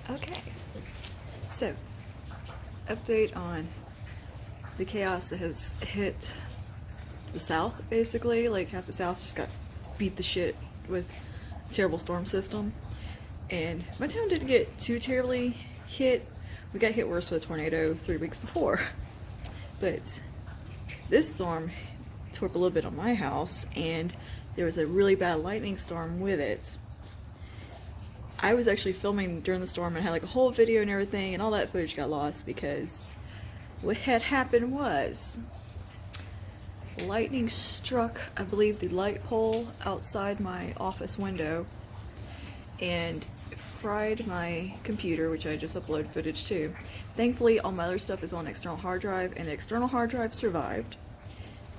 Okay, so update on the chaos that has hit the South, basically. Like, half the South just got beat the shit with a terrible storm system. And my town didn't get too terribly hit. We got hit worse with a tornado 3 weeks before. But this storm tore up a little bit on my house, and there was a really bad lightning storm with it. I was actually filming during the storm and had like a whole video and everything, and all that footage got lost because what had happened was lightning struck, I believe, the light pole outside my office window and fried my computer, which I just uploaded footage to. Thankfully, all my other stuff is on external hard drive, and the external hard drive survived,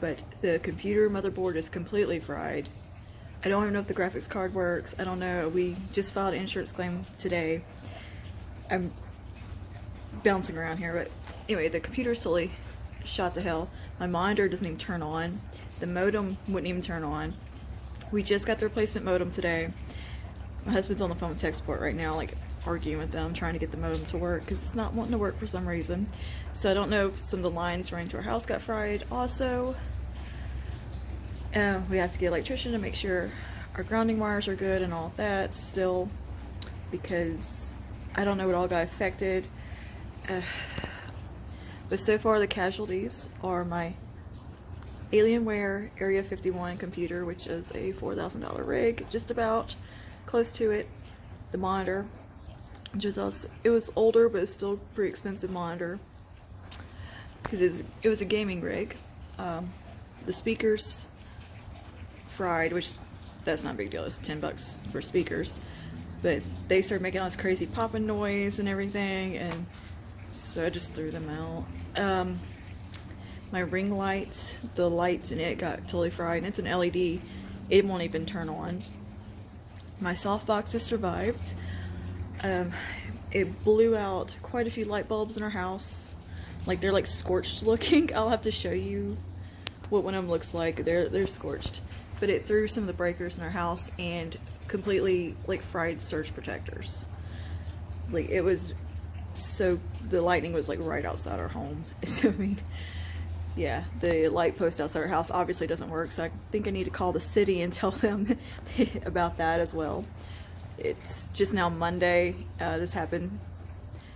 but the computer motherboard is completely fried. I don't even know if the graphics card works. I don't know. We just filed an insurance claim today. I'm bouncing around here, but anyway, the computer's totally shot to hell. My monitor doesn't even turn on. The modem wouldn't even turn on. We just got the replacement modem today. My husband's on the phone with tech support right now, like arguing with them, trying to get the modem to work because it's not wanting to work for some reason. So I don't know if some of the lines running to our house got fried also. We have to get an electrician to make sure our grounding wires are good and all that still, because I don't know what all got affected. But so far the casualties are my Alienware Area 51 computer, which is a $4,000 rig, just about close to it. The monitor, which is also, it was older but it's still a pretty expensive monitor because it was a gaming rig. The speakers fried, which that's not a big deal, it's $10 for speakers, but they started making all this crazy popping noise and everything, and so I just threw them out. My ring light, the lights in it got totally fried, and it's an LED, it won't even turn on. My softbox has survived. It blew out quite a few light bulbs in our house, like they're like scorched looking. I'll have to show you what one of them looks like. They're scorched. But it threw some of the breakers in our house and completely like fried surge protectors. Like, it was so, the lightning was like right outside our home. So I mean, yeah, the light post outside our house obviously doesn't work, so I think I need to call the city and tell them about that as well. It's just now Monday. This happened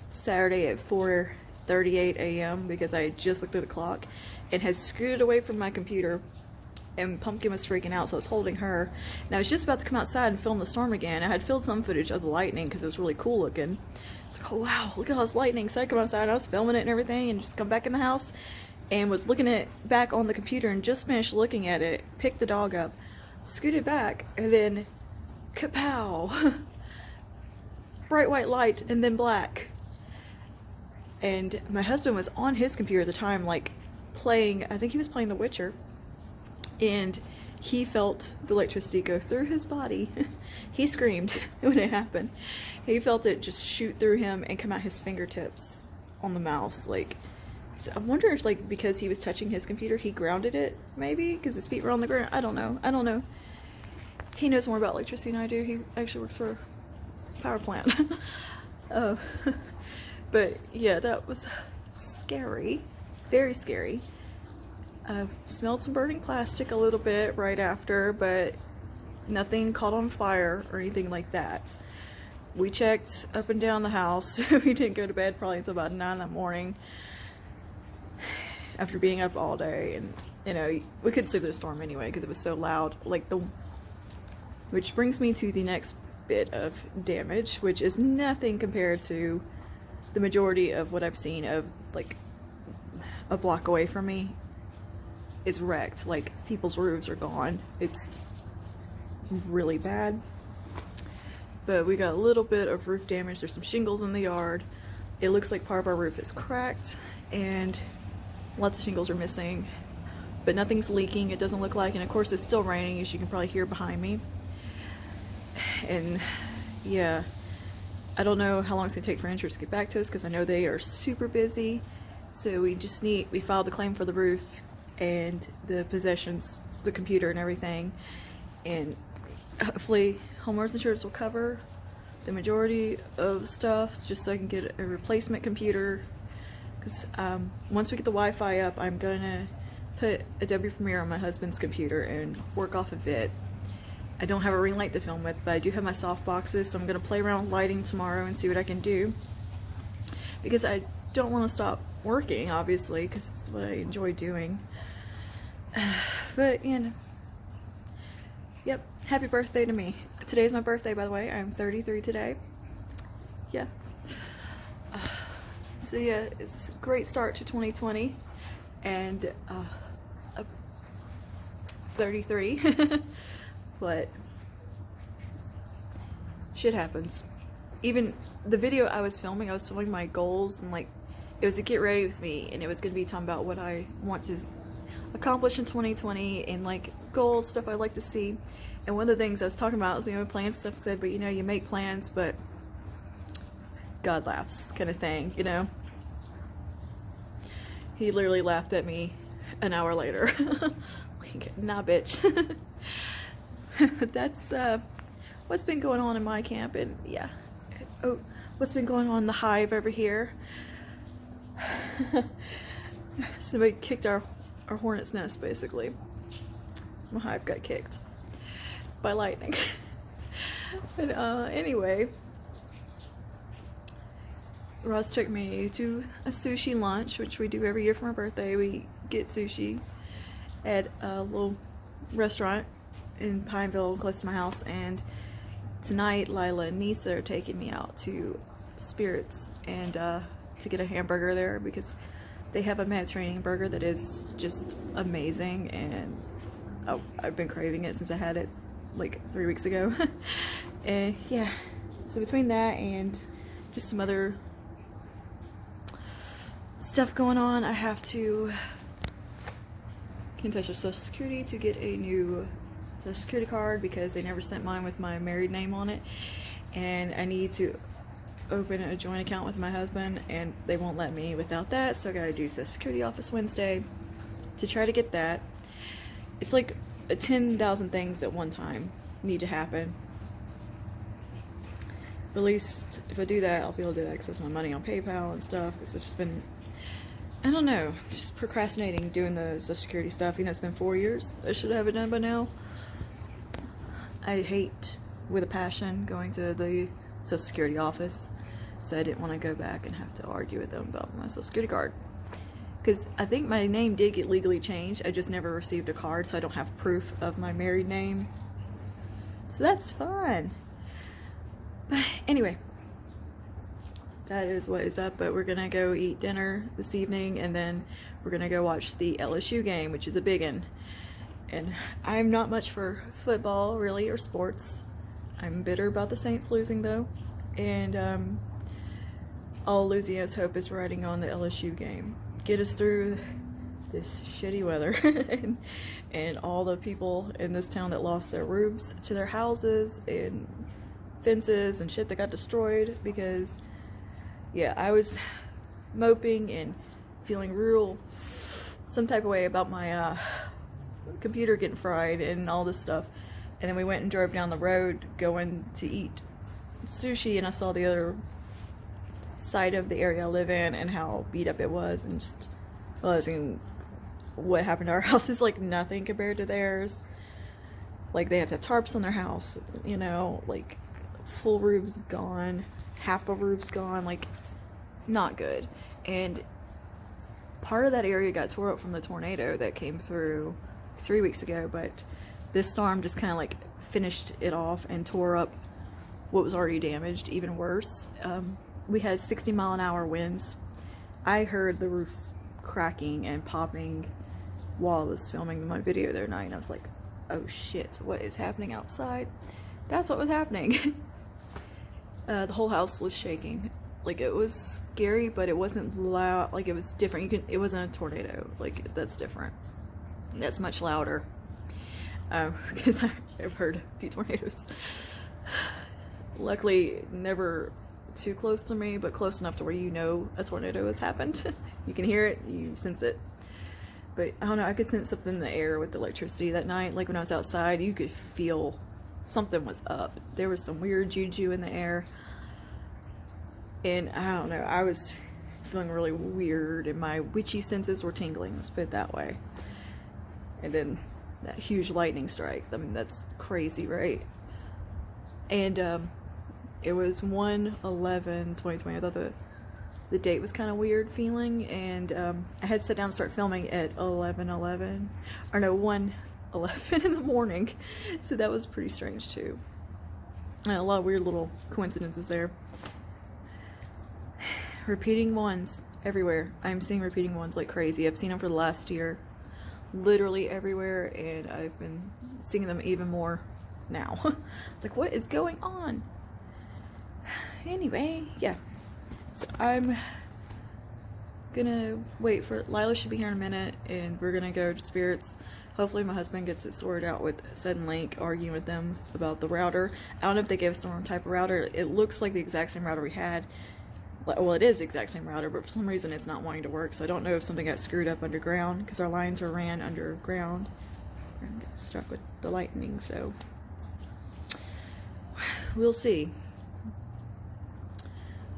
Saturday at 4:38 a.m. because I had just looked at the clock and had scooted away from my computer, and Pumpkin was freaking out, so I was holding her. And I was just about to come outside and film the storm again. I had filmed some footage of the lightning because it was really cool looking. It's like, oh wow, look at all this lightning. So I come outside, I was filming it and everything, and just come back in the house and was looking at it back on the computer and just finished looking at it, picked the dog up, scooted back, and then kapow! Bright white light and then black. And my husband was on his computer at the time, like playing, I think he was playing The Witcher, and he felt the electricity go through his body. He screamed when it happened. He felt it just shoot through him and come out his fingertips on the mouse. Like, so I'm wondering if, like, because he was touching his computer, he grounded it, maybe, because his feet were on the ground. I don't know. He knows more about electricity than I do. He actually works for a power plant. But yeah, that was scary. Very scary. Smelled some burning plastic a little bit right after, but nothing caught on fire or anything like that. We checked up and down the house. We didn't go to bed probably until about 9 in the morning after being up all day, and you know, we couldn't sleep through the storm anyway because it was so loud. Which brings me to the next bit of damage, which is nothing compared to the majority of what I've seen of, like, a block away from me is wrecked. Like, people's roofs are gone. It's really bad. But we got a little bit of roof damage. There's some shingles in the yard. It looks like part of our roof is cracked and lots of shingles are missing, but nothing's leaking, it doesn't look like, and of course it's still raining, as you can probably hear behind me. And yeah, I don't know how long it's gonna take for insurance to get back to us because I know they are super busy. So we filed the claim for the roof and the possessions, the computer and everything, and hopefully homeowners insurance will cover the majority of stuff just so I can get a replacement computer. Because once we get the Wi-Fi up, I'm gonna put Adobe Premiere on my husband's computer and work off of it. I don't have a ring light to film with, but I do have my soft boxes, so I'm gonna play around with lighting tomorrow and see what I can do. Because I don't want to stop working, obviously, because it's what I enjoy doing. But, you know, yep, happy birthday to me. Today's my birthday, by the way. I'm 33 today. Yeah. So yeah, it's a great start to 2020, and 33, but shit happens. Even the video I was filming my goals, and like, it was a get ready with me, and it was going to be talking about what I want to accomplish in 2020, and like goals, stuff I'd like to see. And one of the things I was talking about was, you know, plans stuff. Said, but you know, you make plans, but God laughs, kind of thing, you know. He literally laughed at me an hour later. Like, nah, bitch. But that's what's been going on in my camp, and yeah. Oh, what's been going on in the Hive over here? Somebody kicked our hornet's nest, basically. My hive got kicked by lightning. But anyway, Ross took me to a sushi lunch, which we do every year for my birthday. We get sushi at a little restaurant in Pineville, close to my house. And tonight, Lila and Nisa are taking me out to Spirits and to get a hamburger there, because they have a Mediterranean burger that is just amazing, and I've been craving it since I had it like 3 weeks ago. And yeah, so between that and just some other stuff going on, I have to contest Social Security to get a new Social Security card, because they never sent mine with my married name on it, and I need to open a joint account with my husband, and they won't let me without that, so I gotta do Social Security office Wednesday to try to get that. It's like 10,000 things at one time need to happen. But at least if I do that, I'll be able to access my money on PayPal and stuff, because it's just been, I don't know, just procrastinating doing the Social Security stuff. I think that's been 4 years. I should have it done by now. I hate with a passion going to the Social Security office, so I didn't want to go back and have to argue with them about my Social Security card. Because I think my name did get legally changed, I just never received a card, so I don't have proof of my married name. So that's fun. But anyway, that is what is up. But we're gonna go eat dinner this evening, and then we're gonna go watch the LSU game, which is a big one. And I'm not much for football, really, or sports. I'm bitter about the Saints losing, though. And all Louisiana's hope is riding on the LSU game. Get us through this shitty weather. and all the people in this town that lost their roofs to their houses and fences and shit that got destroyed, because yeah, I was moping and feeling real some type of way about my computer getting fried and all this stuff. And then we went and drove down the road going to eat sushi, and I saw the other side of the area I live in and how beat up it was, and just realizing what happened to our house is like nothing compared to theirs. Like, they have to have tarps on their house, you know, like full roofs gone, half a roof's gone, like not good. And part of that area got tore up from the tornado that came through 3 weeks ago, but this storm just kind of like finished it off and tore up what was already damaged even worse. We had 60-mile-an-hour winds. I heard the roof cracking and popping while I was filming my video the other night, and I was like, oh shit, what is happening outside? That's what was happening. The whole house was shaking. Like, it was scary, but it wasn't loud. Like, it was different. It wasn't a tornado. Like, that's different. That's much louder. Because I've heard a few tornadoes. Luckily, never too close to me, but close enough to where you know a tornado has happened. You can hear it, you sense it. But I don't know, I could sense something in the air with the electricity that night. Like, when I was outside, you could feel something was up. There was some weird juju in the air. And I don't know, I was feeling really weird and my witchy senses were tingling, let's put it that way. And then that huge lightning strike, I mean, that's crazy, right? And it was 1/11/2020. I thought the date was kind of weird feeling, and I had to sit down and start filming at 1:11 in the morning, so that was pretty strange too. And a lot of weird little coincidences there. Repeating ones everywhere. I'm seeing repeating ones like crazy. I've seen them for the last year, literally everywhere, and I've been seeing them even more now. It's like, what is going on? Anyway, yeah. So I'm gonna wait for Lila. Should be here in a minute, and we're gonna go to Spirits. Hopefully my husband gets it sorted out with Suddenlink, arguing with them about the router. I don't know if they gave us the wrong type of router. It looks like the exact same router we had. Well, it is the exact same router, but for some reason it's not wanting to work, so I don't know if something got screwed up underground, because our lines were ran underground and got struck with the lightning, so we'll see.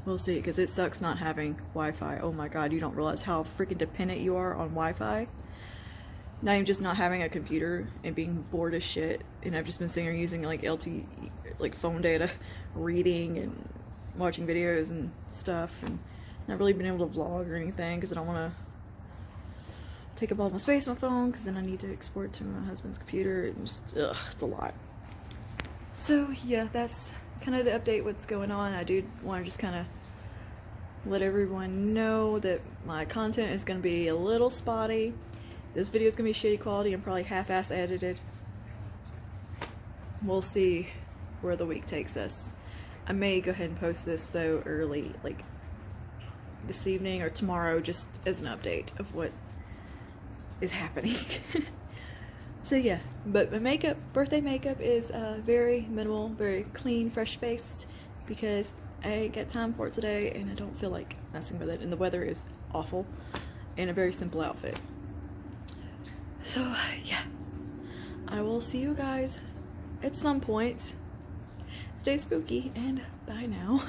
We'll see, because it sucks not having Wi-Fi. Oh my god, you don't realize how freaking dependent you are on Wi-Fi. Not even just not having a computer and being bored as shit, and I've just been sitting here using like LTE, like phone data, reading and watching videos and stuff, and not really been able to vlog or anything because I don't want to take up all my space on my phone, because then I need to export to my husband's computer, and just, ugh, it's a lot. So yeah, that's kind of the update, what's going on. I do want to just kind of let everyone know that my content is going to be a little spotty. This video is going to be shitty quality and probably half-ass edited. We'll see where the week takes us. I may go ahead and post this though early, like this evening or tomorrow, just as an update of what is happening. So yeah, but my makeup, birthday makeup, is very minimal, very clean, fresh-faced, because I ain't got time for it today and I don't feel like messing with it, and the weather is awful, and a very simple outfit. So yeah, I will see you guys at some point. Stay spooky, and bye now.